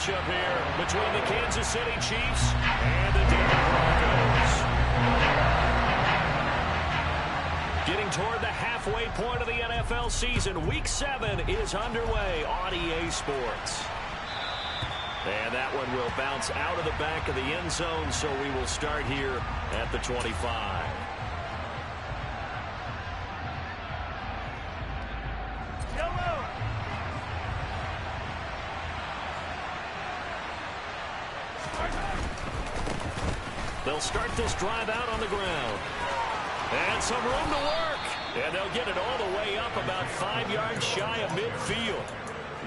matchup here between the Kansas City Chiefs and the Denver Broncos. Getting toward the halfway point of the NFL season, Week 7 is underway on EA Sports. And that one will bounce out of the back of the end zone, so we will start here at the 25. They'll start this drive out on the ground. And some room to work. And they'll get it all the way up about 5 yards shy of midfield.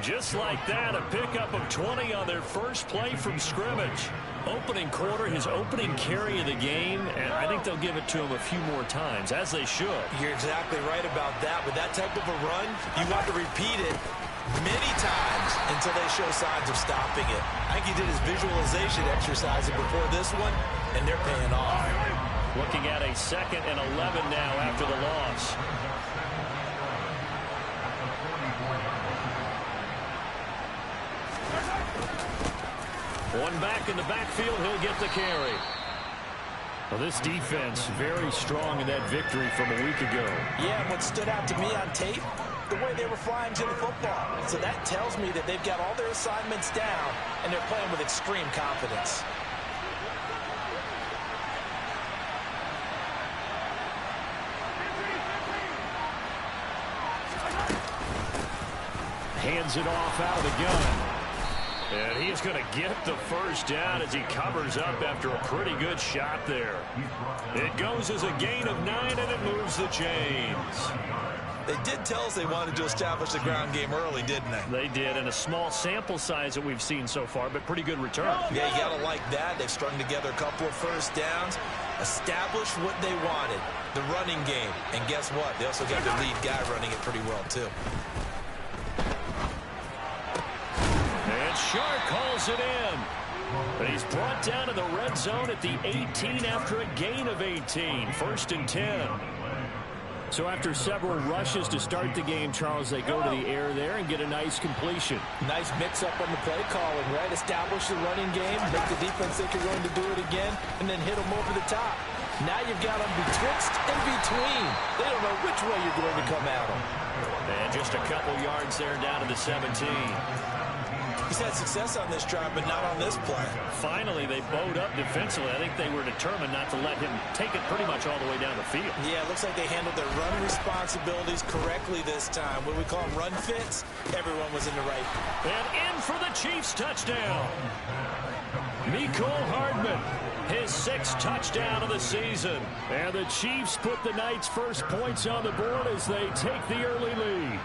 Just like that, a pickup of 20 on their first play from scrimmage. Opening quarter, his opening carry of the game, and I think they'll give it to him a few more times, as they should. You're exactly right about that. With that type of a run, you want to repeat it many times until they show signs of stopping it. I think he did his visualization exercising before this one, and they're paying off. Looking at a 2nd and 11 now after the loss. One back in the backfield, he'll get the carry. Well, this defense very strong in that victory from a week ago. Yeah, and what stood out to me on tape, the way they were flying to the football. So that tells me that they've got all their assignments down, and they're playing with extreme confidence. Hands it off out of the gun. And he's going to get the first down as he covers up after a pretty good shot there. It goes as a gain of 9, and it moves the chains. They did tell us they wanted to establish the ground game early, didn't they? They did, and a small sample size that we've seen so far, but pretty good return. Yeah, you got to like that. They've strung together a couple of first downs, established what they wanted, the running game. And guess what? They also got their lead guy running it pretty well, too. Shark calls it in. But he's brought down to the red zone at the 18 after a gain of 18. 1st and 10. So after several rushes to start the game, Charles, they go to the air there and get a nice completion. Nice mix-up on the play calling, right? Establish the running game, make the defense think you're going to do it again, and then hit them over the top. Now you've got them betwixt and between. They don't know which way you're going to come at them. And just a couple yards there down to the 17. He's had success on this drive, but not on this play. Finally, they bowed up defensively. I think they were determined not to let him take it pretty much all the way down the field. Yeah, it looks like they handled their run responsibilities correctly this time. What we call them run fits, everyone was in the right. And in for the Chiefs touchdown. Mecole Hardman, his 6th touchdown of the season. And the Chiefs put the Knights' first points on the board as they take the early lead.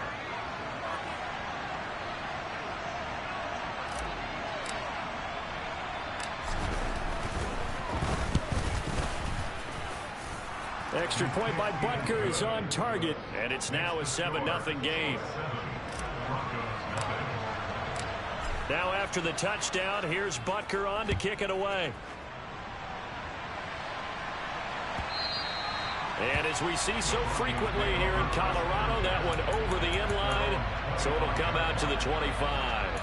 Extra point by Butker is on target, and it's now a 7-0 game. Now after the touchdown, here's Butker on to kick it away. And as we see so frequently here in Colorado, that one over the end line, so it'll come out to the 25.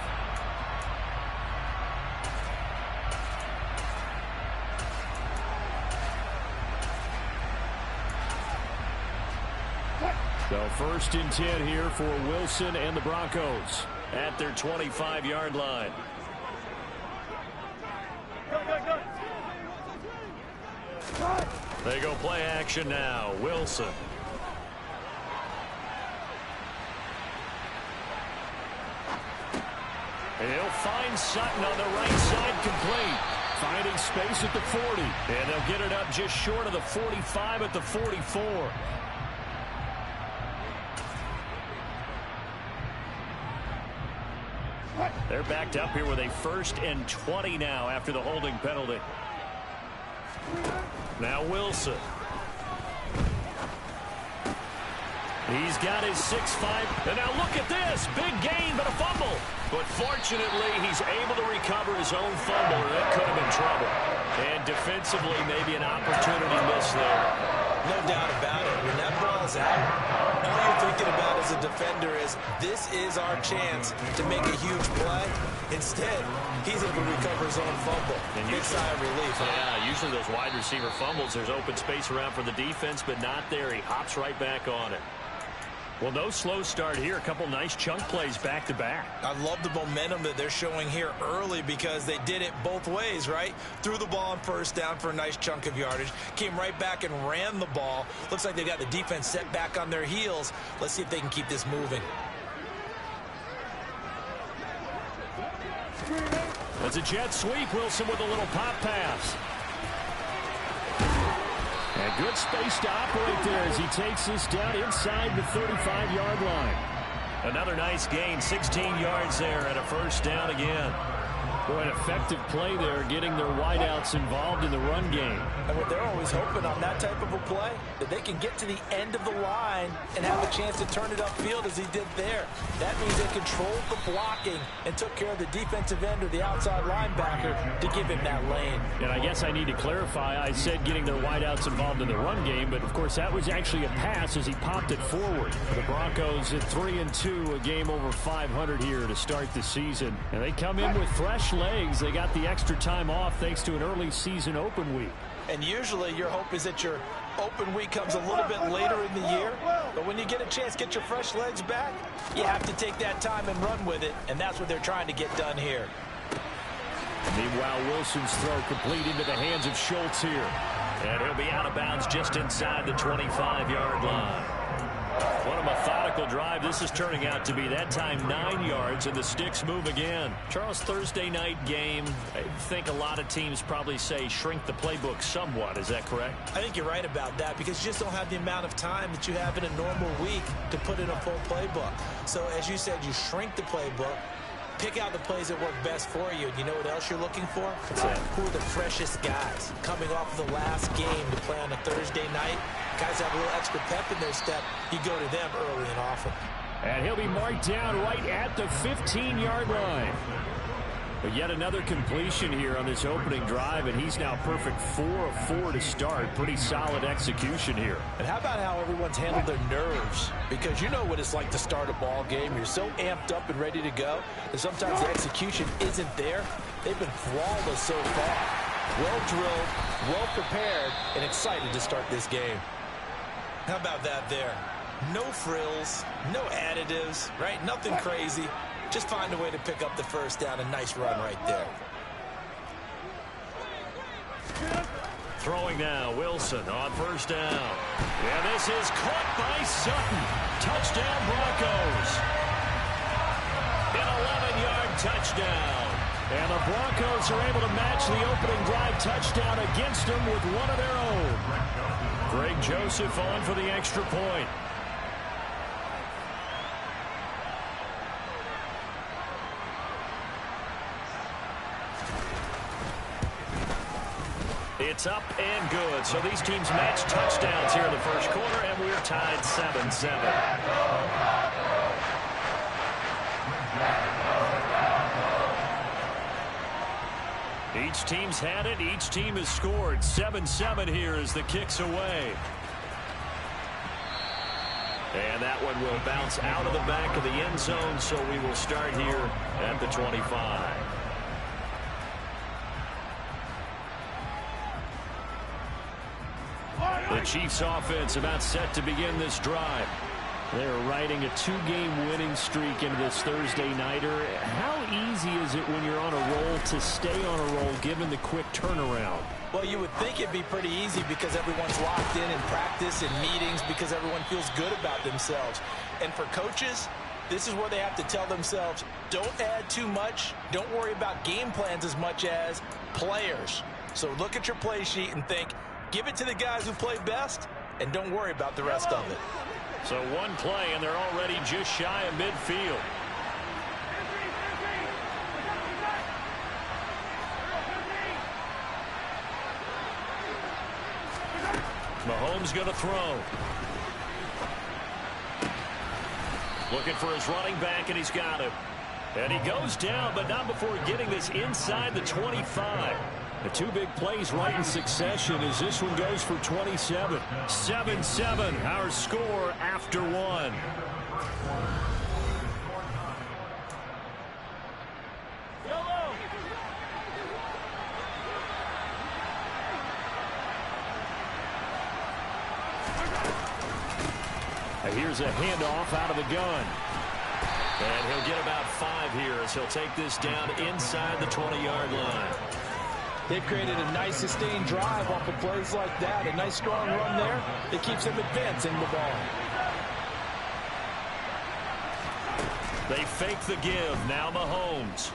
So 1st and 10 here for Wilson and the Broncos at their 25-yard line. They go play action now. Wilson. And he'll find Sutton on the right side complete. Finding space at the 40. And they'll get it up just short of the 45 at the 44. They're backed up here with a 1st and 20 now after the holding penalty. Now Wilson. He's got his 6'5". And now look at this. Big gain, but a fumble. But fortunately, he's able to recover his own fumble, or that could have been trouble. And defensively, maybe an opportunity miss there. No doubt about it. When that ball's out, all you're thinking about is as a defender is, this is our chance to make a huge play. Instead, he's able to recover his own fumble. And big sigh of relief. Yeah, usually those wide receiver fumbles, there's open space around for the defense, but not there. He hops right back on it. Well, no slow start here. A couple nice chunk plays back-to-back. I love the momentum that they're showing here early because they did it both ways, right? Threw the ball on first down for a nice chunk of yardage. Came right back and ran the ball. Looks like they got the defense set back on their heels. Let's see if they can keep this moving. That's a jet sweep. Wilson with a little pop pass. And good space to operate there as he takes this down inside the 35-yard line. Another nice gain, 16 yards there and a first down again. Boy, an effective play there, getting their wideouts involved in the run game. And what they're always hoping on that type of a play, that they can get to the end of the line and have a chance to turn it upfield as he did there. That means they controlled the blocking and took care of the defensive end or the outside linebacker to give him that lane. And I guess I need to clarify, I said getting their wideouts involved in the run game, but of course that was actually a pass as he popped it forward. The Broncos at 3-2, a game over 500 here to start the season. And they come in with fresh legs. They got the extra time off thanks to an early season open week. And usually your hope is that your open week comes a little bit later in the year. But when you get a chance to get your fresh legs back, you have to take that time and run with it. And that's what they're trying to get done here. Meanwhile, Wilson's throw complete into the hands of Schultz here. And he'll be out of bounds just inside the 25-yard line. What a methodical drive this is turning out to be. That time 9 yards, and the sticks move again. Charles, Thursday night game, I think a lot of teams probably say shrink the playbook somewhat. Is that correct? I think you're right about that because you just don't have the amount of time that you have in a normal week to put in a full playbook. So as you said, you shrink the playbook. Pick out the plays that work best for you. And you know what else you're looking for? What's that? Who are the freshest guys coming off of the last game to play on a Thursday night? Guys have a little extra pep in their step. You go to them early and often. And he'll be marked down right at the 15-yard line. But yet another completion here on this opening drive, and he's now perfect 4 of 4 to start. Pretty solid execution here. And how about how everyone's handled their nerves? Because you know what it's like to start a ball game. You're so amped up and ready to go, and sometimes the execution isn't there. They've been flawless so far. Well drilled, well prepared, and excited to start this game. How about that there? No frills, no additives, right? Nothing crazy. Just find a way to pick up the first down. A nice run right there. Throwing now, Wilson on first down. And this is caught by Sutton. Touchdown, Broncos. An 11-yard touchdown. And the Broncos are able to match the opening drive touchdown against them with one of their own. Greg Joseph on for the extra point. It's up and good. So these teams match touchdowns here in the first quarter, and we're tied 7-7. Each team's had it. Each team has scored. 7-7 here as the kick's away. And that one will bounce out of the back of the end zone, so we will start here at the 25. The Chiefs offense about set to begin this drive. They're riding a 2-game winning streak into this Thursday nighter. How easy is it when you're on a roll to stay on a roll given the quick turnaround? Well, you would think it'd be pretty easy because everyone's locked in practice and meetings because everyone feels good about themselves. And for coaches, this is where they have to tell themselves, don't add too much. Don't worry about game plans as much as players. So look at your play sheet and think, give it to the guys who play best, and don't worry about the rest of it. So one play, and they're already just shy of midfield. Mahomes going to throw. Looking for his running back, and he's got him. And he goes down, but not before getting this inside the 25. The two big plays right in succession as this one goes for 27. 7-7, our score after one. Here's a handoff out of the gun. And he'll get about 5 here as he'll take this down inside the 20-yard line. They've created a nice sustained drive off of plays like that. A nice strong run there that keeps them advancing the ball. They fake the give. Now Mahomes.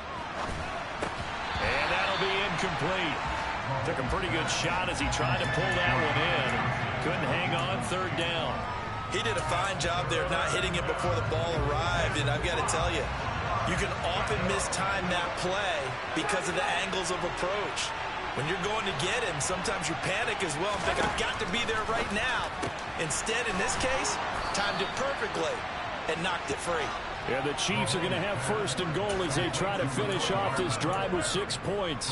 And that'll be incomplete. Took a pretty good shot as he tried to pull that one in. Couldn't hang on 3rd down. He did a fine job there of not hitting it before the ball arrived, and I've got to tell you, you can often mistime that play because of the angles of approach. When you're going to get him, sometimes you panic as well and think, I've got to be there right now. Instead, in this case, timed it perfectly and knocked it free. Yeah, the Chiefs are going to have 1st and goal as they try to finish off this drive with 6 points.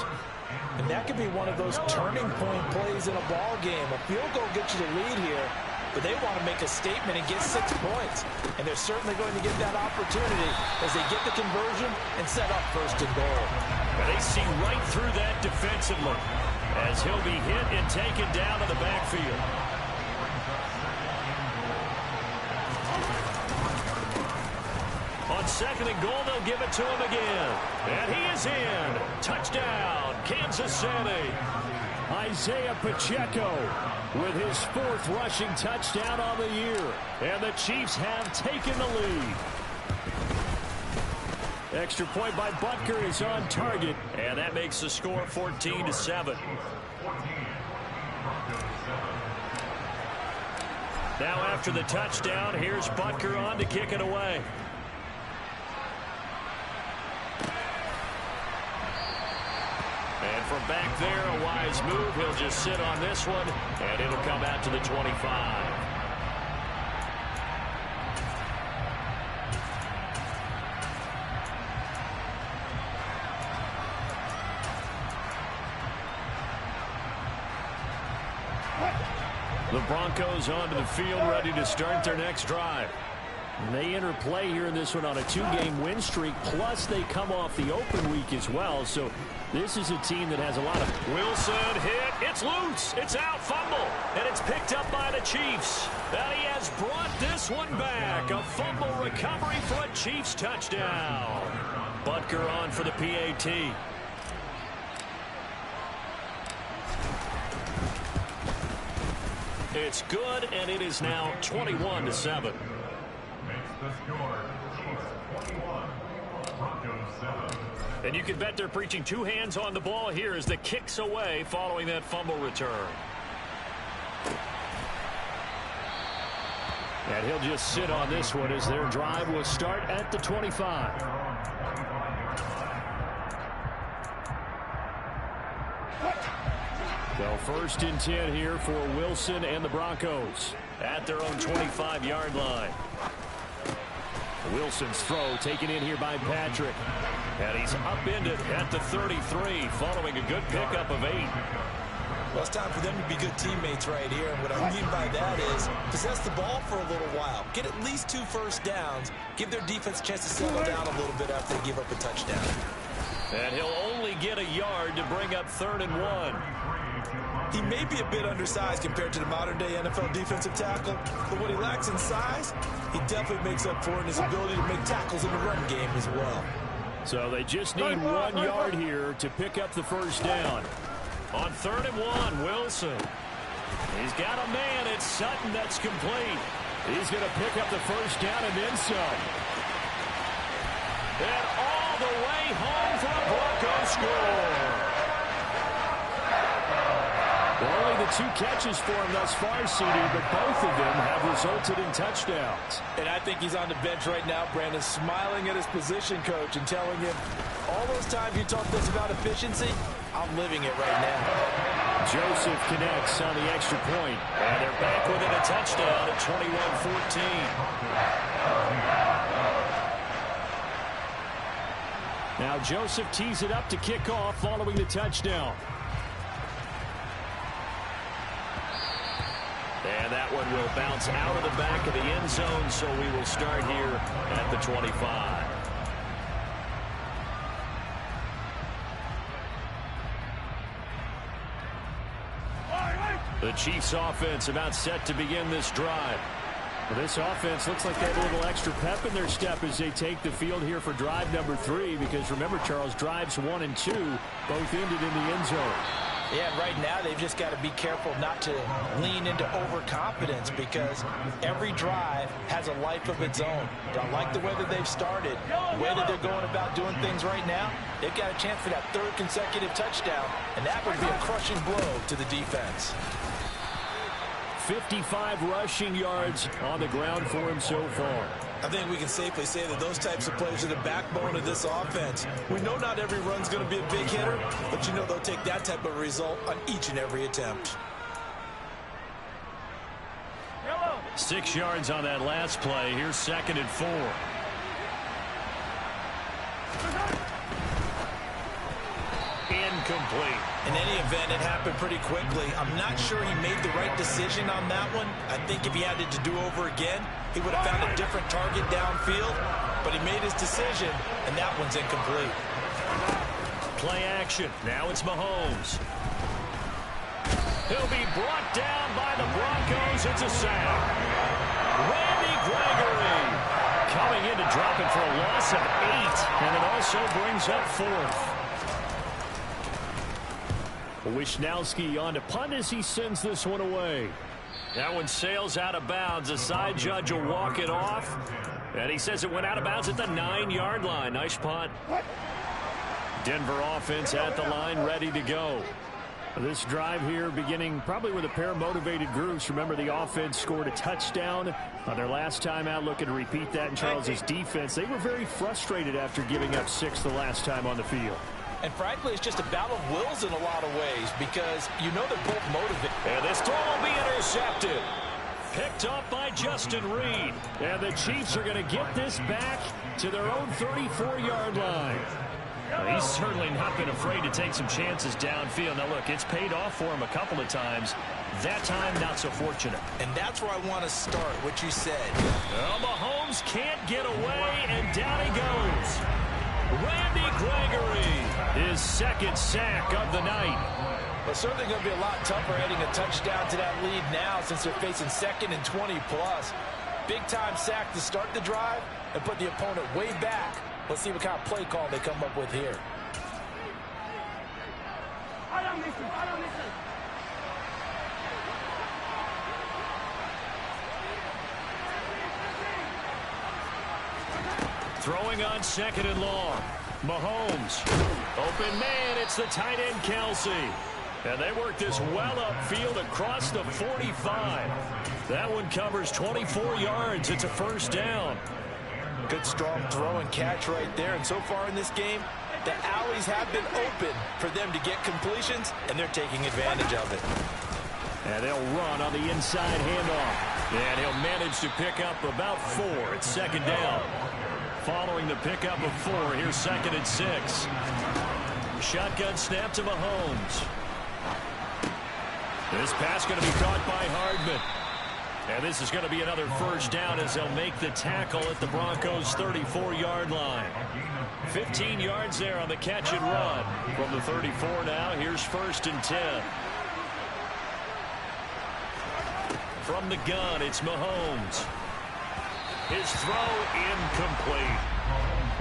And that could be one of those turning point plays in a ball game. A field goal gets you the lead here, but they want to make a statement and get 6 points. And they're certainly going to get that opportunity as they get the conversion and set up 1st and goal. And they see right through that defensively as he'll be hit and taken down to the backfield. On 2nd and goal, they'll give it to him again. And he is in. Touchdown, Kansas City. Isaiah Pacheco with his 4th rushing touchdown on the year. And the Chiefs have taken the lead. Extra point by Butker is on target. And that makes the score 14-7. Now after the touchdown, here's Butker on to kick it away. And from back there, a wise move. He'll just sit on this one, and it'll come out to the 25. The Broncos onto the field, ready to start their next drive. And they enter play here in this one on a 2-game win streak, plus they come off the open week as well. So this is a team that has a lot of... Wilson hit. It's loose. It's out. Fumble. And it's picked up by the Chiefs. And he has brought this one back. A fumble recovery for a Chiefs touchdown. Butker on for the PAT. It's good, and it is now 21-7. And you can bet they're preaching 2 hands on the ball here as the kick's away following that fumble return. And he'll just sit on this one as their drive will start at the 25. So 1st and 10 here for Wilson and the Broncos at their own 25-yard line. Wilson's throw taken in here by Patrick. And he's upended at the 33 following a good pickup of 8. Well, it's time for them to be good teammates right here. And what I mean by that is possess the ball for a little while. Get at least 2 first downs. Give their defense a chance to settle down a little bit after they give up a touchdown. And he'll only get a yard to bring up 3rd and 1. He may be a bit undersized compared to the modern-day NFL defensive tackle, but what he lacks in size, he definitely makes up for in his ability to make tackles in the run game as well. So they just need 1 yard here to pick up the first down. On 3rd and 1, Wilson. He's got a man. It's Sutton that's complete. He's going to pick up the first down and then some. And all the way home for a Bronco score. Well, only the 2 catches for him thus far, CD, but both of them have resulted in touchdowns. And I think he's on the bench right now, Brandon, smiling at his position coach and telling him, all those times you talked to us about efficiency, I'm living it right now. Joseph connects on the extra point. And they're back within a touchdown at 21-14. Now Joseph tees it up to kick off following the touchdown. And that one will bounce out of the back of the end zone, so we will start here at the 25. The Chiefs offense about set to begin this drive. Well, this offense looks like they have a little extra pep in their step as they take the field here for drive number 3, because remember, Charles, drives 1 and 2 both ended in the end zone. Yeah, and right now they've just got to be careful not to lean into overconfidence, because every drive has a life of its own. But I like the way that they've started, the way that they're going about doing things right now. They've got a chance for that 3rd consecutive touchdown, and that would be a crushing blow to the defense. 55 rushing yards on the ground for him so far. I think we can safely say that those types of plays are the backbone of this offense. We know not every run's going to be a big hitter, but you know they'll take that type of result on each and every attempt. 6 yards on that last play. Here's 2nd and 4. Incomplete. In any event, it happened pretty quickly. I'm not sure he made the right decision on that one. I think if he had it to do over again, he would have found a different target downfield. But he made his decision, and that one's incomplete. Play action. Now it's Mahomes. He'll be brought down by the Broncos. It's a sack. Randy Gregory coming in to drop it for a loss of 8. And it also brings up 4th. Wishnowski on to punt as he sends this one away. That one sails out of bounds. The side judge will walk it off. And he says it went out of bounds at the 9-yard line. Nice punt. Denver offense at the line, ready to go. This drive here beginning probably with a pair of motivated groups. Remember, the offense scored a touchdown on their last time out. Looking to repeat that in Charles's defense. They were very frustrated after giving up 6 the last time on the field. And frankly, it's just a battle of wills in a lot of ways, because you know they're both motivated. And this throw will be intercepted. Picked up by Justin Reed. And the Chiefs are going to get this back to their own 34-yard line. Well, he's certainly not been afraid to take some chances downfield. Now, look, it's paid off for him a couple of times. That time, not so fortunate. And that's where I want to start, what you said. Well, Mahomes can't get away, and down he goes. Randy Gregory, his 2nd sack of the night. But certainly going to be a lot tougher heading a touchdown to that lead now, since they're facing 2nd and 20+. Big-time sack to start the drive and put the opponent way back. Let's see what kind of play call they come up with here. Throwing on 2nd and long. Mahomes. Open man, it's the tight end Kelsey. And they work this well upfield across the 45. That one covers 24 yards. It's a 1st down. Good strong throw and catch right there. And so far in this game, the alleys have been open for them to get completions, and they're taking advantage of it. And they'll run on the inside handoff. And he'll manage to pick up about 4. It's 2nd down. Following the pickup of 4, here's 2nd and 6. Shotgun snap to Mahomes. This pass going to be caught by Hardman. And this is going to be another 1st down as they'll make the tackle at the Broncos' 34-yard line. 15 yards there on the catch and run. From the 34 now, here's 1st and 10. From the gun, it's Mahomes. His throw incomplete.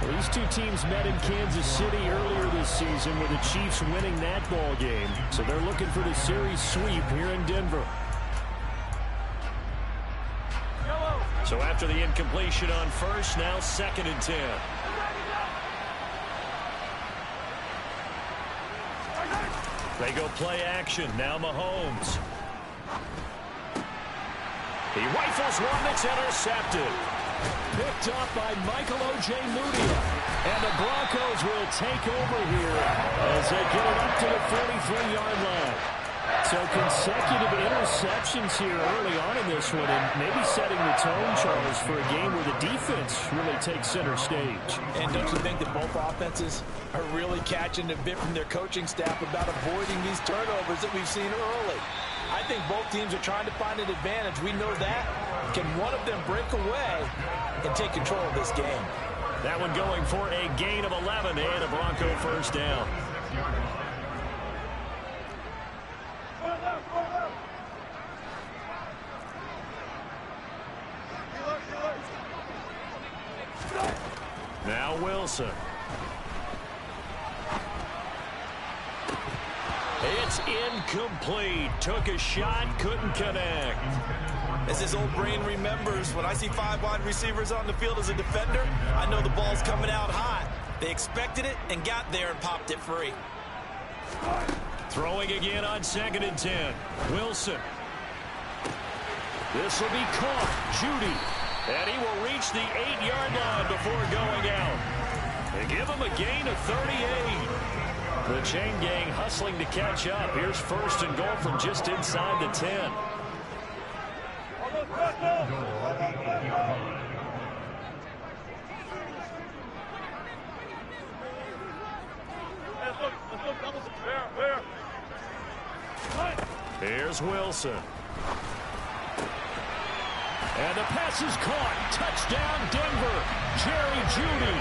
Well, these two teams met in Kansas City earlier this season with the Chiefs winning that ball game. So they're looking for the series sweep here in Denver. So after the incompletion on 1st, now 2nd and 10. They go play action. Now Mahomes. He rifles one that's intercepted. Picked up by Michael Ojemudia. And the Broncos will take over here as they get it up to the 43-yard line. So consecutive interceptions here early on in this one, and maybe setting the tone, Charles, for a game where the defense really takes center stage. And don't you think that both offenses are really catching a bit from their coaching staff about avoiding these turnovers that we've seen early? I I think both teams are trying to find an advantage. We know that. Can one of them break away and take control of this game? That one going for a gain of 11 and a Bronco first down. Now Wilson. It's incomplete. Took a shot, couldn't connect. As his old brain remembers, when I see 5 wide receivers on the field as a defender, I know the ball's coming out hot. They expected it and got there and popped it free. Throwing again on 2nd and 10. Wilson. This will be caught. Judy. And he will reach the 8-yard line before going out. They give him a gain of 38. The chain gang hustling to catch up. Here's 1st and goal from just inside the 10. Here's Wilson. And the pass is caught. Touchdown, Denver. Jerry Jeudy.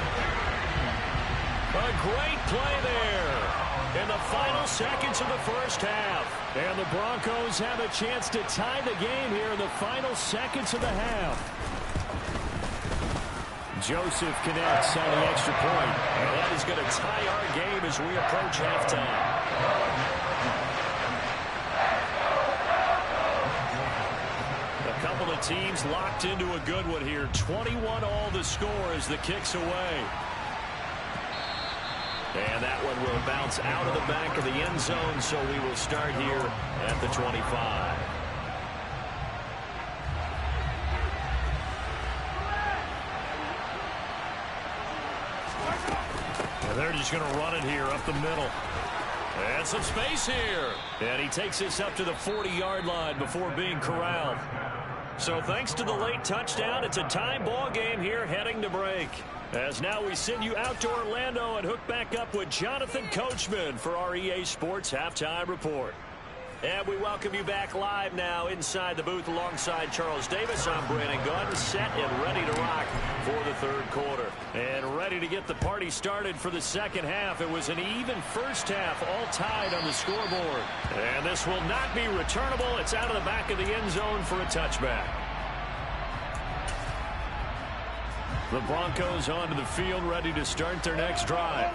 A great play there in the final seconds of the first half. And the Broncos have a chance to tie the game here in the final seconds of the half. Joseph connects on the extra point. And that is going to tie our game as we approach halftime. A couple of teams locked into a good one here. 21 all the score as the kick's away. And that one will bounce out of the back of the end zone, so we will start here at the 25. And they're just going to run it here up the middle. And some space here. And he takes this up to the 40-yard line before being corralled. So thanks to the late touchdown, it's a tie ball game here heading to break. As now we send you out to Orlando and hook back up with Jonathan Coachman for our EA Sports Halftime Report. And we welcome you back live now inside the booth alongside Charles Davis. I'm Brandon Gunn, set and ready to rock for the third quarter. And ready to get the party started for the second half. It was an even first half, all tied on the scoreboard. And this will not be returnable. It's out of the back of the end zone for a touchback. The Broncos onto the field, ready to start their next drive.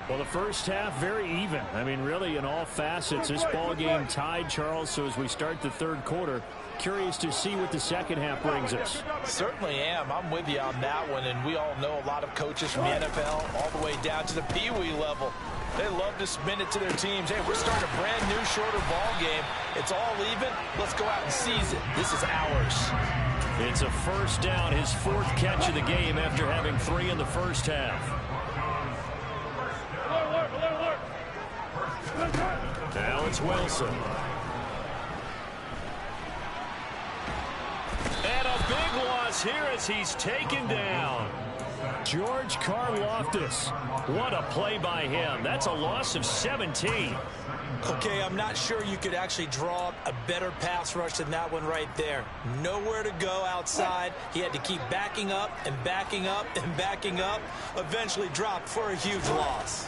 Well, the first half, very even. I mean, really, in all facets, this ball game tied, Charles. So as we start the third quarter, curious to see what the second half brings us. Certainly am. I'm with you on that one. And we all know a lot of coaches from the NFL all the way down to the Pee Wee level. They love to spin it to their teams. Hey, we're starting a brand new, shorter ball game. It's all even. Let's go out and seize it. This is ours. It's a first down, his 4th catch of the game after having 3 in the first half. Now it's Wilson. And a big loss here as he's taken down. George Karlaftis. What a play by him. That's a loss of 17. Okay, I'm not sure you could actually draw a better pass rush than that one right there. Nowhere to go outside. He had to keep backing up and backing up and backing up. Eventually dropped for a huge loss.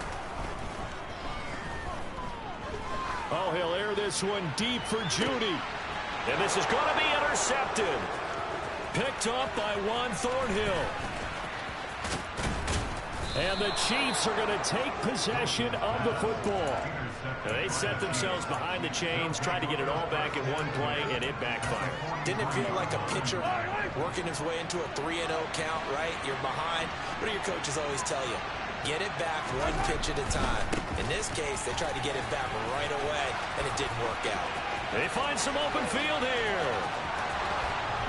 Oh, he'll air this one deep for Jeudy. And this is going to be intercepted. Picked up by Juan Thornhill. And the Chiefs are going to take possession of the football. They set themselves behind the chains, tried to get it all back in one play, and it backfired. Didn't it feel like a pitcher working his way into a 3-0 count, right? You're behind. What do your coaches always tell you? Get it back one pitch at a time. In this case, they tried to get it back right away, and it didn't work out. They find some open field here.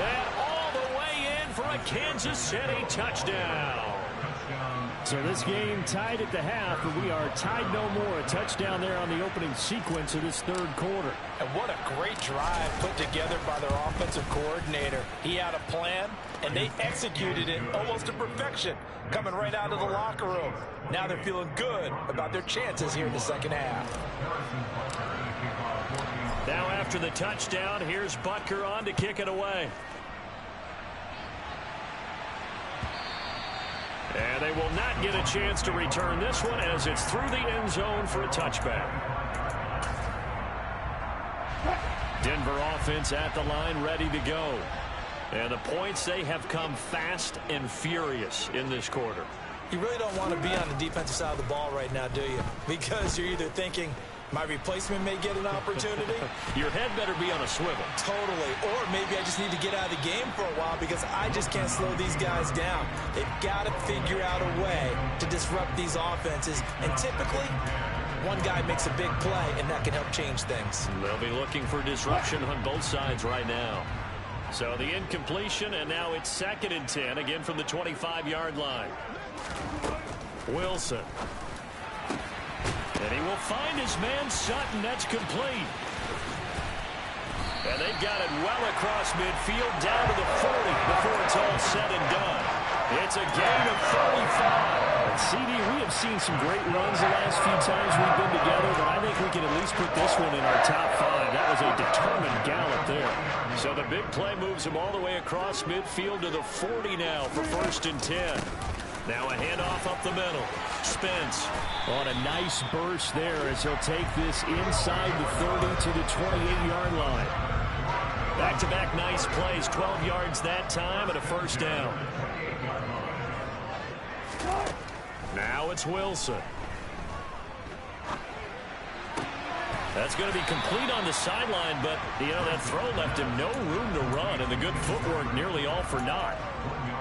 And all the way in for a Kansas City touchdown. So this game tied at the half, but we are tied no more. A touchdown there on the opening sequence of this third quarter. And what a great drive put together by their offensive coordinator. He had a plan, and they executed it almost to perfection, coming right out of the locker room. Now they're feeling good about their chances here in the second half. Now after the touchdown, here's Butker on to kick it away. And they will not get a chance to return this one as it's through the end zone for a touchback. Denver offense at the line, ready to go. And the points, they have come fast and furious in this quarter. You really don't want to be on the defensive side of the ball right now, do you? Because you're either thinking, my replacement may get an opportunity. Your head better be on a swivel. Totally. Or maybe I just need to get out of the game for a while because I just can't slow these guys down. They've got to figure out a way to disrupt these offenses. And typically, one guy makes a big play, and that can help change things. They'll be looking for disruption on both sides right now. So the incompletion, and now it's 2nd and 10, again from the 25-yard line. Wilson. And he will find his man Sutton. That's complete. And they've got it well across midfield down to the 40 before it's all said and done. It's a gain of 35. CD, we have seen some great runs the last few times we've been together, but I think we can at least put this one in our top 5. That was a determined gallop there. So the big play moves him all the way across midfield to the 40 now for 1st and 10. Now a handoff up the middle. Spence. On a nice burst there as he'll take this inside the 30 to the 28-yard line. Back-to-back nice plays. 12 yards that time and a 1st down. Now it's Wilson. That's going to be complete on the sideline, but, that throw left him no room to run, and the good footwork nearly all for naught.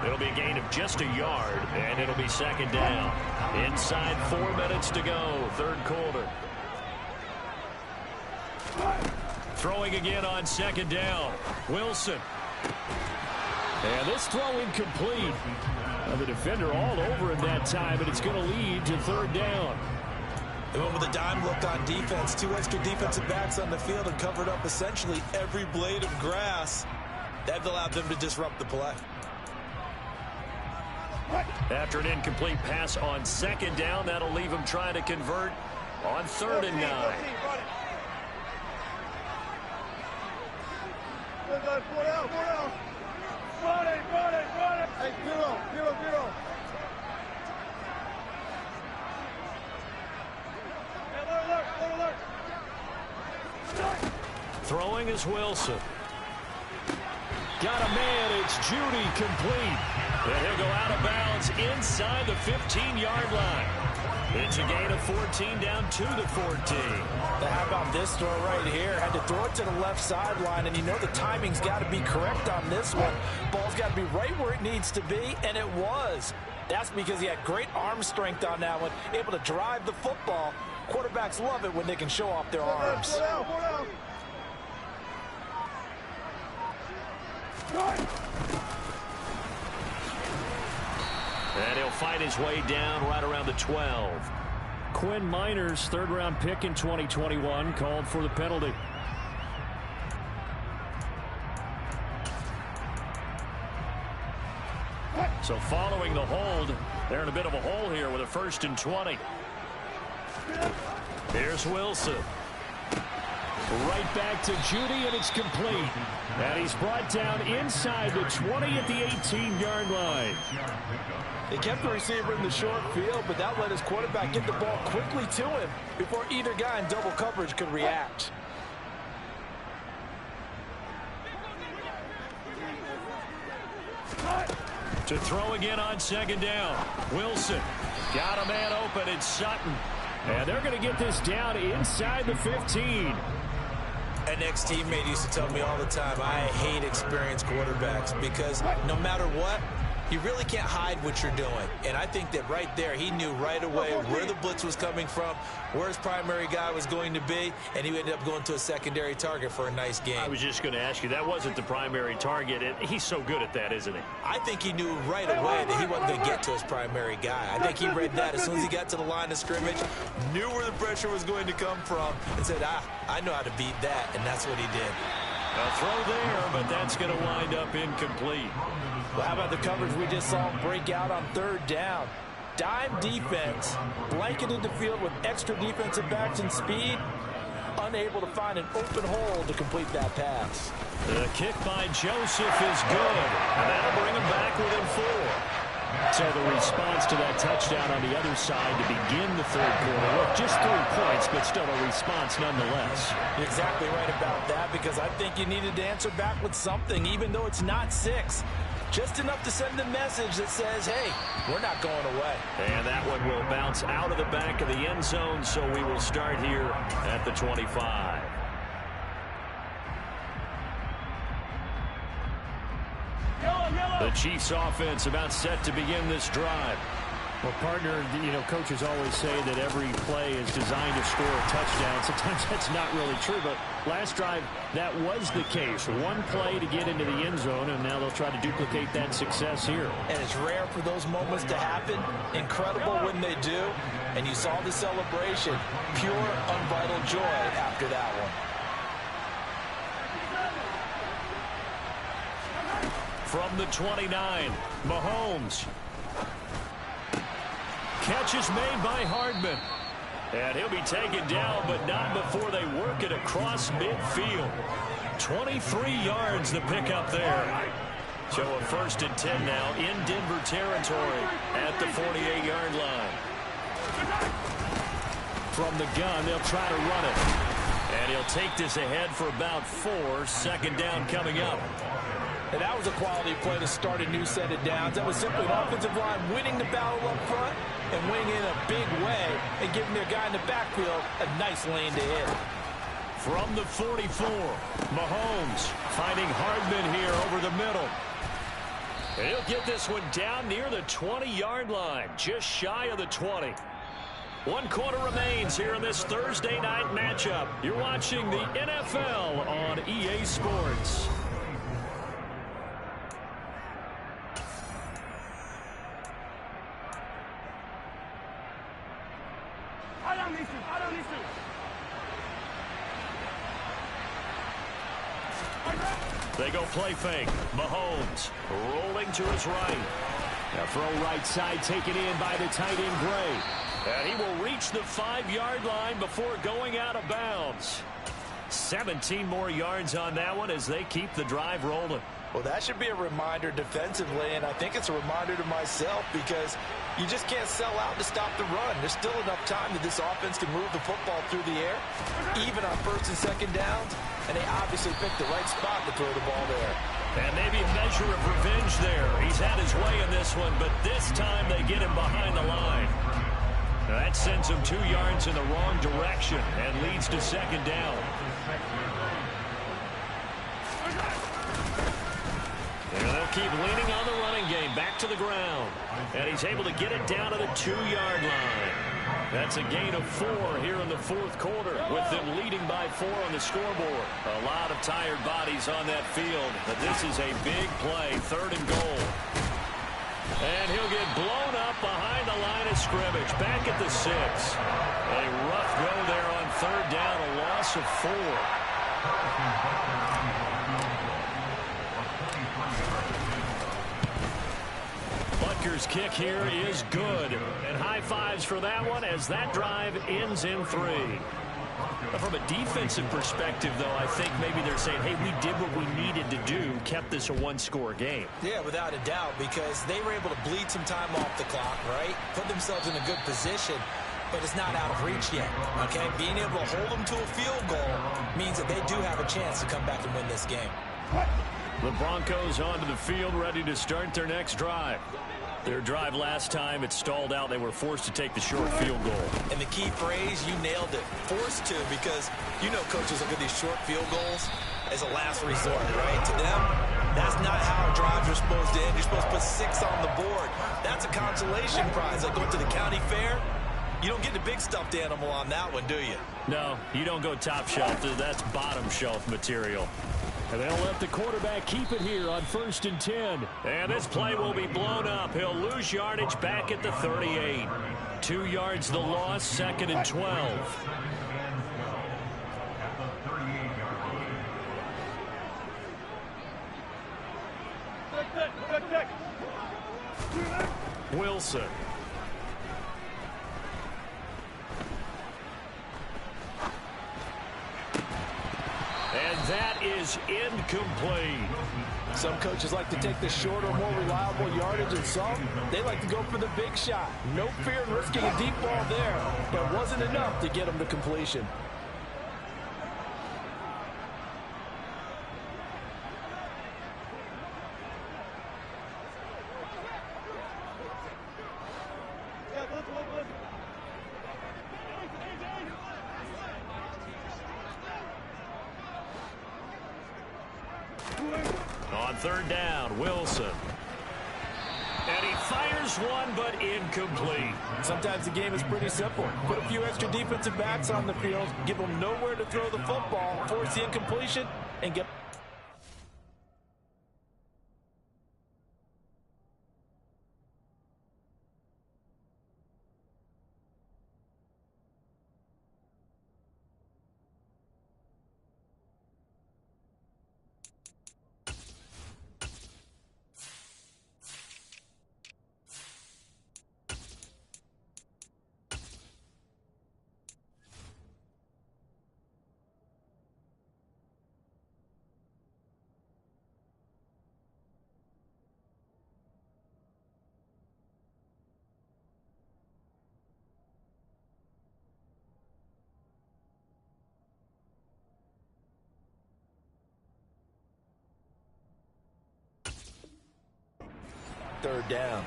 It'll be a gain of just a yard, and it'll be 2nd down. Inside 4 minutes to go, 3rd quarter. Throwing again on 2nd down. Wilson. And this throw incomplete. The defender all over him that time, and it's going to lead to 3rd down. They went with a dime look on defense. 2 extra defensive backs on the field and covered up essentially every blade of grass. That allowed them to disrupt the play. After an incomplete pass on 2nd down, that'll leave him trying to convert on 3rd and 9. Throwing is Wilson. Got a man, it's Judy, complete. And he'll go out of bounds inside the 15-yard line. It's a gain of 14 down to the 14. How about this throw right here? Had to throw it to the left sideline, and the timing's got to be correct on this one. Ball's got to be right where it needs to be, and it was. That's because he had great arm strength on that one, able to drive the football. Quarterbacks love it when they can show off their arms. And he'll fight his way down right around the 12. Quinn Miners, 3rd-round pick in 2021, called for the penalty. So following the hold, they're in a bit of a hole here with a 1st and 20. Here's Wilson. Right back to Judy, and it's complete. And he's brought down inside the 20 at the 18-yard line. They kept the receiver in the short field, but that let his quarterback get the ball quickly to him before either guy in double coverage could react. To throw again on 2nd down. Wilson got a man open. It's Sutton. And they're going to get this down inside the 15. An ex-teammate used to tell me all the time, I hate experienced quarterbacks because no matter what, you really can't hide what you're doing. And I think that right there, he knew right away where the blitz was coming from, where his primary guy was going to be, and he ended up going to a secondary target for a nice game. I was just going to ask you, that wasn't the primary target. He's so good at that, isn't he? I think he knew right away that he wasn't going to get to his primary guy. I think he read that as soon as he got to the line of scrimmage, knew where the pressure was going to come from, and said, I know how to beat that, and that's what he did. A throw there, but that's going to wind up incomplete. Well, how about the coverage we just saw him break out on 3rd down? Dime defense, blanketed the field with extra defensive backs and speed. unable to find an open hole to complete that pass. The kick by Joseph is good, and that'll bring him back within 4. So the response to that touchdown on the other side to begin the third quarter. Look, just 3 points, but still a response nonetheless. You're exactly right about that, because I think you needed to answer back with something, even though it's not 6. Just enough to send a message that says, hey, we're not going away. And that one will bounce out of the back of the end zone, so we will start here at the 25. The Chiefs offense about set to begin this drive. Well, partner, coaches always say that every play is designed to score a touchdown. Sometimes that's not really true, but last drive, that was the case. One play to get into the end zone, and now they'll try to duplicate that success here. And it's rare for those moments to happen. Incredible when they do. And you saw the celebration. Pure, unbridled joy after that one. From the 29, Mahomes. Catch is made by Hardman. And he'll be taken down, but not before they work it across midfield. 23 yards the pickup there. So a 1st and 10 now in Denver territory at the 48-yard line. From the gun, they'll try to run it. And he'll take this ahead for about 4. 2nd down coming up. And that was a quality play to start a new set of downs. That was simply an offensive line winning the battle up front and winning in a big way and giving their guy in the backfield a nice lane to hit. From the 44, Mahomes finding Hardman here over the middle. And he'll get this one down near the 20-yard line, just shy of the 20. 1 quarter remains here in this Thursday night matchup. You're watching the NFL on EA Sports. They go play fake. Mahomes rolling to his right. Now throw right side taken in by the tight end Gray. And he will reach the 5-yard line before going out of bounds. 17 more yards on that one as they keep the drive rolling. Well, that should be a reminder defensively, and I think it's a reminder to myself because you just can't sell out to stop the run. There's still enough time that this offense can move the football through the air, even on 1st and 2nd downs, and they obviously picked the right spot to throw the ball there. And maybe a measure of revenge there. He's had his way in this one, but this time they get him behind the line. Now that sends him 2 yards in the wrong direction and leads to 2nd down. And they'll keep leaning on the running game back to the ground. And he's able to get it down to the 2-yard line. That's a gain of 4 here in the 4th quarter with them leading by 4 on the scoreboard. A lot of tired bodies on that field, but this is a big play, 3rd and goal. And he'll get blown up behind the line of scrimmage, back at the 6. A rough go there on 3rd down, a loss of 4. Butker's kick here is good. And high fives for that one as that drive ends in 3. From a defensive perspective, though, I think maybe they're saying, hey, we did what we needed to do, kept this a 1-score game. Yeah, without a doubt, because they were able to bleed some time off the clock, right? Put themselves in a good position, but it's not out of reach yet, okay? Being able to hold them to a field goal means that they do have a chance to come back and win this game. The Broncos onto the field, ready to start their next drive. Their drive last time, it stalled out. They were forced to take the short field goal. And the key phrase, you nailed it. Forced to, because you know coaches look at these short field goals as a last resort, right? To them, that's not how drives are supposed to end. You're supposed to put 6 on the board. That's a consolation prize. Like going to the county fair, you don't get the big stuffed animal on that one, do you? No, you don't go top shelf. That's bottom shelf material. And they'll let the quarterback keep it here on 1st and 10. And this play will be blown up. He'll lose yardage back at the 38. 2 yards the loss, 2nd and 12. Wilson. And that is incomplete. Some coaches like to take the shorter, more reliable yardage, and some, they like to go for the big shot. No fear in risking a deep ball there, but wasn't enough to get them to completion. On third down, Wilson. And he fires one, but incomplete. Sometimes the game is pretty simple. Put a few extra defensive backs on the field, give them nowhere to throw the football, force the incompletion, and get... Third down.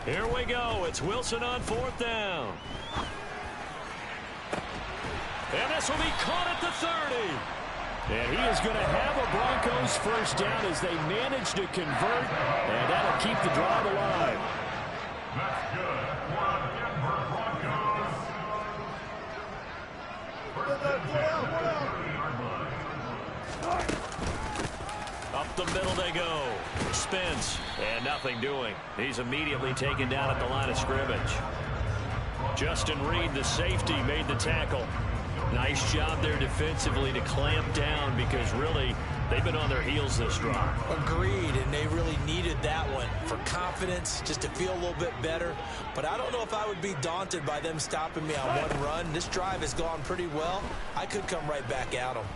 Here we go. It's Wilson on fourth down. And this will be caught at the 30. And he is going to have a Broncos first down as they manage to convert, and that'll keep the drive alive. That's good for the Denver Broncos. Up the middle they go. Spence, and nothing doing. He's immediately taken down at the line of scrimmage. Justin Reed, the safety, made the tackle. Nice job there defensively to clamp down because really they've been on their heels this drive. Agreed, and they really needed that one for confidence, just to feel a little bit better. But I don't know if I would be daunted by them stopping me on one run. This drive has gone pretty well. I could come right back at them.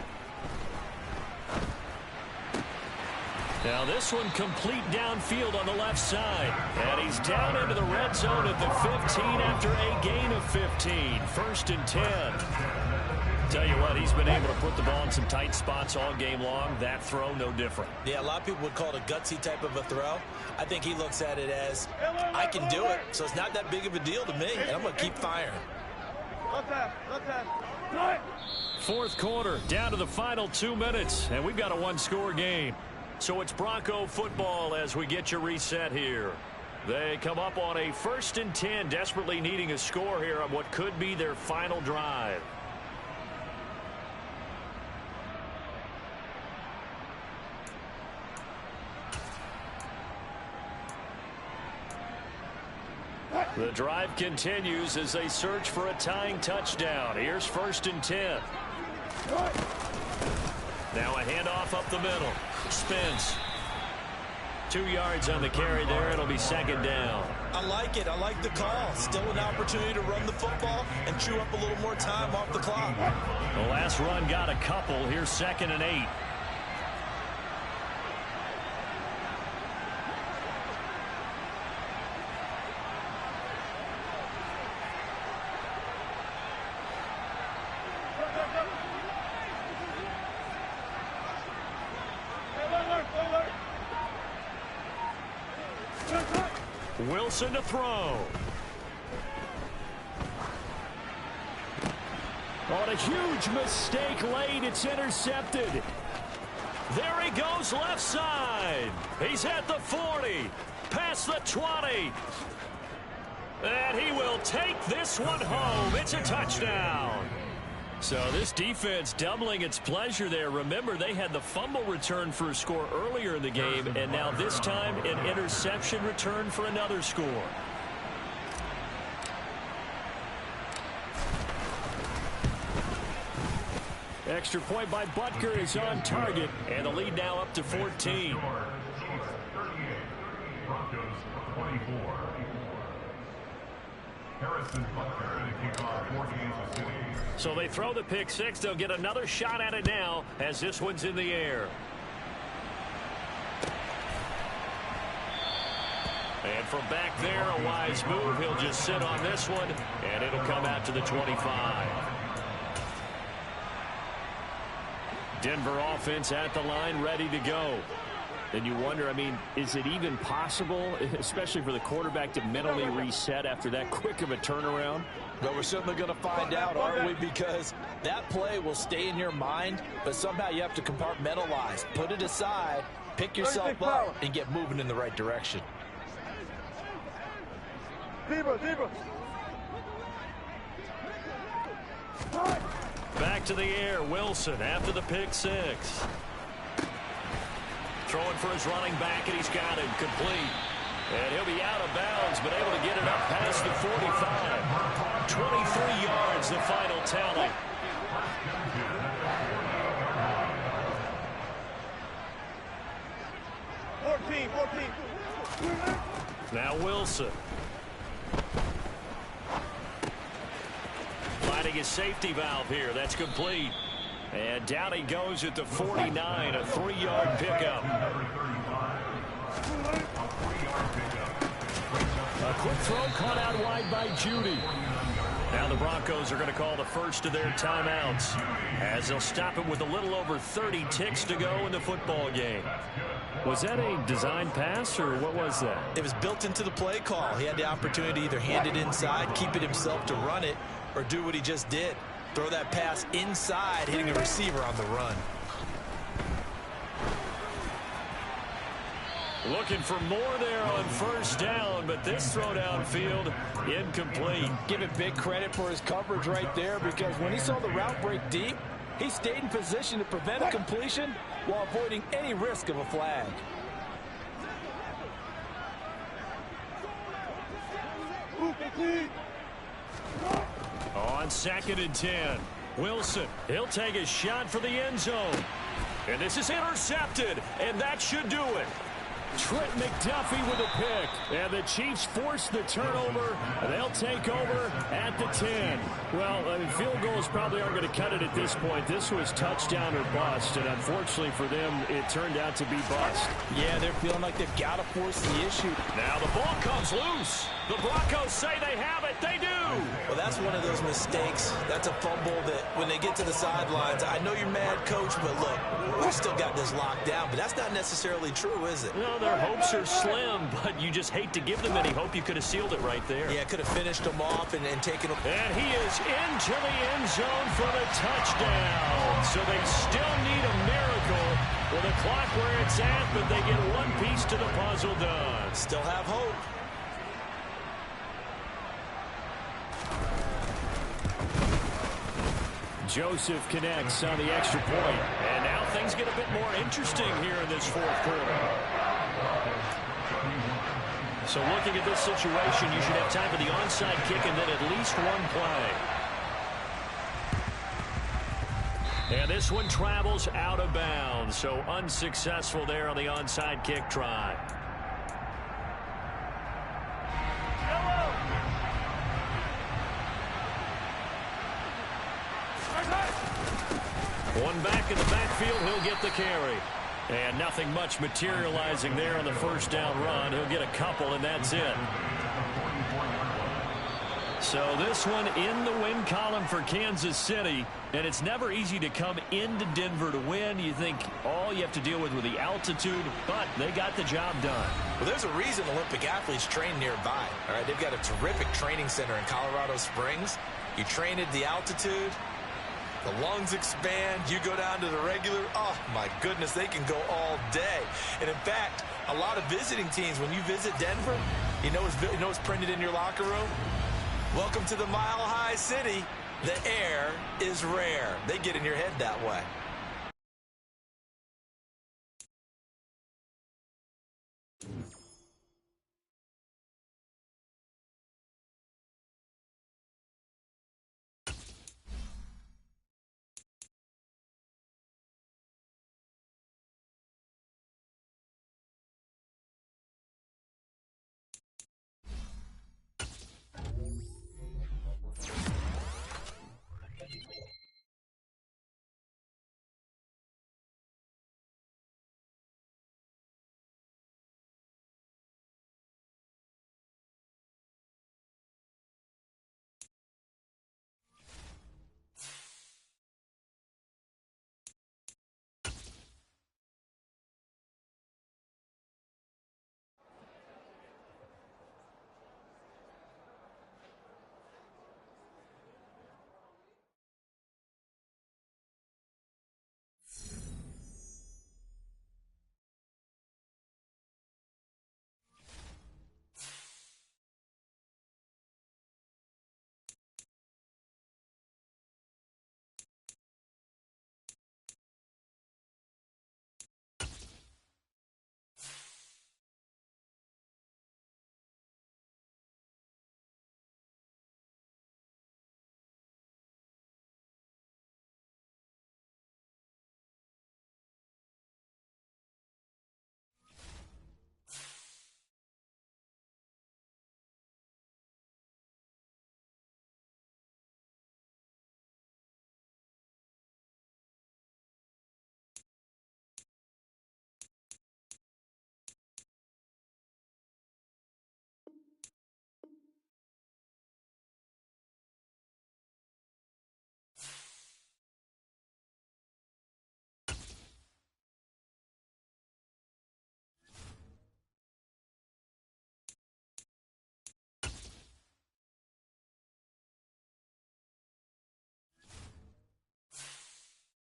Now this one complete downfield on the left side. And he's down into the red zone at the 15 after a gain of 15. First and 10. Tell you what, he's been able to put the ball in some tight spots all game long. That throw, no different. Yeah, a lot of people would call it a gutsy type of a throw. I think he looks at it as, I can do it, so it's not that big of a deal to me, and I'm going to keep firing. Fourth quarter, down to the final 2 minutes, and we've got a one-score game. So it's Bronco football as we get your reset here. They come up on a 1st and 10, desperately needing a score here on what could be their final drive. The drive continues as they search for a tying touchdown. Here's 1st and 10. Now a handoff up the middle. Spence. 2 yards on the carry there. It'll be second down. I like it. I like the call. Still an opportunity to run the football and chew up a little more time off the clock. The last run got a couple. Here's 2nd and 8. Wilson to throw. On a huge mistake late, it's intercepted. There he goes left side. He's at the 40, past the 20. And he will take this one home. It's a touchdown. So this defense doubling its pleasure there. Remember, they had the fumble return for a score earlier in the game, and now this time an interception return for another score. Extra point by Butker is on target, and the lead now up to 14. So they throw the pick six. They'll get another shot at it now as this one's in the air. And from back there, a wise move. He'll just sit on this one, and it'll come out to the 25. Denver offense at the line, ready to go. And you wonder, I mean, is it even possible, especially for the quarterback, to mentally reset after that quick of a turnaround? Well, we're certainly going to find out, aren't we? Because that play will stay in your mind, but somehow you have to compartmentalize. Put it aside, pick yourself up, and get moving in the right direction. Back to the air, Wilson after the pick six. Throwing for his running back, and he's got it complete. And he'll be out of bounds, but able to get it up past the 45. 23 yards, the final tally. Now Wilson. Finding his safety valve here. That's complete. And down he goes at the 49, a 3-yard pickup. A quick throw caught out wide by Judy. Now the Broncos are going to call the first of their timeouts as they'll stop it with a little over 30 ticks to go in the football game. Was that a design pass, or what was that? It was built into the play call. He had the opportunity to either hand it inside, keep it himself to run it, or do what he just did. Throw that pass inside, hitting a receiver on the run. Looking for more there on first down, but this throw downfield incomplete. Give him big credit for his coverage right there, because when he saw the route break deep, he stayed in position to prevent a completion while avoiding any risk of a flag. On 2nd and 10, Wilson, he'll take a shot for the end zone. And this is intercepted, and that should do it. Trent McDuffie with a pick. And the Chiefs force the turnover. They'll take over at the 10. Well, I mean, field goals probably aren't going to cut it at this point. This was touchdown or bust, and unfortunately for them, it turned out to be bust. Yeah, they're feeling like they've got to force the issue. Now the ball comes loose. The Broncos say they have it. They do. Well, that's one of those mistakes. That's a fumble that when they get to the sidelines, I know you're mad, Coach, but look, we still got this locked down. But that's not necessarily true, is it? No, their hopes are slim, but you just hate to give them any hope. You could have sealed it right there. Yeah, could have finished them off and taken them. And he is into the end zone for the touchdown. So they still need a miracle with the clock where it's at, but they get one piece to the puzzle done. Still have hope. Joseph connects on the extra point. And now things get a bit more interesting here in this fourth quarter. So looking at this situation, you should have time for the onside kick and then at least one play. And this one travels out of bounds, so unsuccessful there on the onside kick try. One back in the backfield, he'll get the carry. And nothing much materializing there on the first down run. He'll get a couple, and that's it. So this one in the win column for Kansas City. And it's never easy to come into Denver to win. You think all you have to deal with the altitude, but they got the job done. Well, there's a reason Olympic athletes train nearby. All right, they've got a terrific training center in Colorado Springs. You train at the altitude. The lungs expand. You go down to the regular. Oh, my goodness, they can go all day. And, in fact, a lot of visiting teams, when you visit Denver, you know what's printed in your locker room? Welcome to the Mile High City. The air is rare. They get in your head that way.